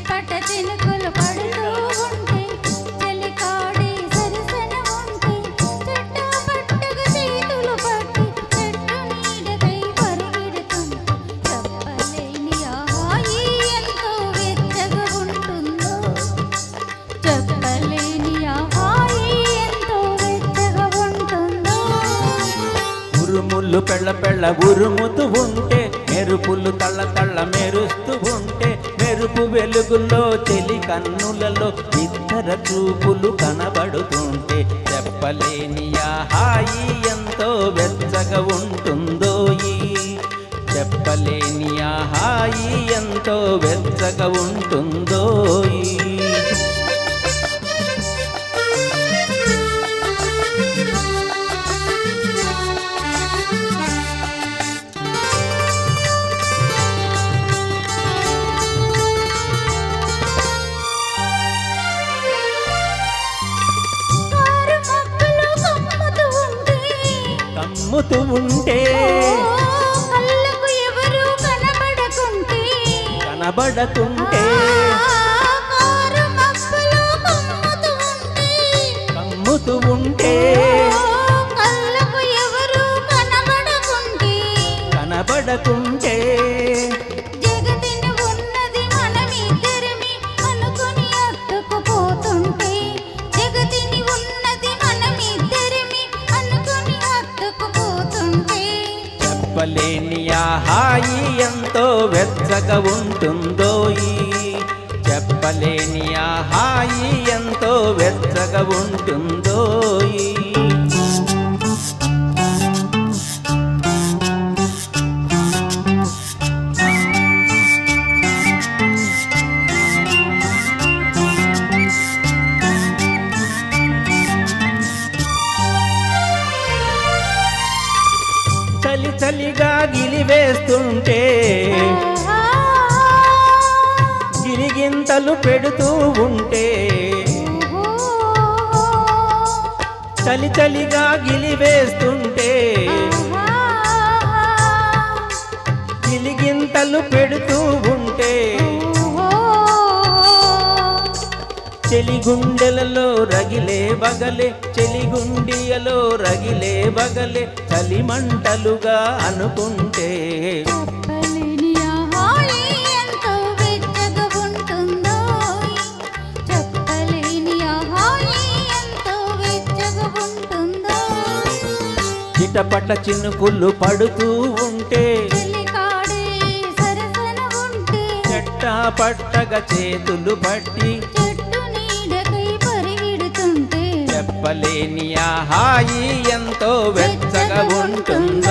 చిటపట చినుకులు పడుతూ ఉంటే చలికాడి సరసన ఉంటే చెట్టు పట్టుకు చేతులు పట్టి చెట్టు నీడకై పరిగెడుతుంటే చెప్పలేని ఆ హాయి ఎంతో వెచ్చగా ఉంటుందో చెప్పలేని ఆ హాయి ఎంతో వెచ్చగా ఉంటుందో ఉరుములు పెళ్ళ పెళ్ళ ఉరుముతూ ఉంటే మెరుపులు తళ్ళ తళ్ళ మెరుస్తూ ఉంటే మెరుపు వెలుగులో చెలి కన్నులలో ఇద్దర చూపులు కనబడుతుంటే చెప్పలేని ఆ హాయి ఎంతో వెచ్చగా ఉంటుందోయి చెప్పలేని ఆ హాయి ఎంతో వెచ్చగా ఉంటుందోయి కమ్ముతూ ఉంటే కళ్ళకు ఎవరు కనబడకుంటే కనబడకుంటే కారు మబ్బులు కమ్ముతూ ఉంటే కళ్ళకు ఎవరు కనబడకుంటే కనబడకుంటే జగతిని ఉన్నది మనమిద్దరమే అనుకుని అత్తుకుపోతుంటే జగతిని ఉన్నది మనమిద్దరమే అనుకుని అత్తుకుపోతుంటే చెప్పలేని ఆ హాయి ఎంతో వెచ్చగా ఉంటుందోయి చెప్పలేని ఆ హాయి ఎంతో వెచ్చగా ఉంటుందోయి చలి చలిగా గిలివేస్తుంటే గిరిగింతలు పెడుతూ ఉంటే చలి చలిగా గిలివేస్తుంటే గిలిగింతలు పెడుతూ ఉంటే చెలిగుండెలలో రగిలే బగలే చెలిగుండియలో రగిలే బగలే చలిమంటలుగా అనుకుంటే చెప్పలేని ఆ హాయి ఎంతో వెచ్చగా ఉంటుందో చెప్పలేని ఆ హాయి ఎంతో వెచ్చగా ఉంటుందో చిటపట చినుకులు పడుతూ ఉంటే చలికాడే సరసన ఉంటే చెట్టా పట్టగా చేతులు పట్టి చెట్టు నీడకై పరిగెడుతుంటే చెప్పలేని ఆ హాయి ఎంతో వెచ్చగా ఉంటుందో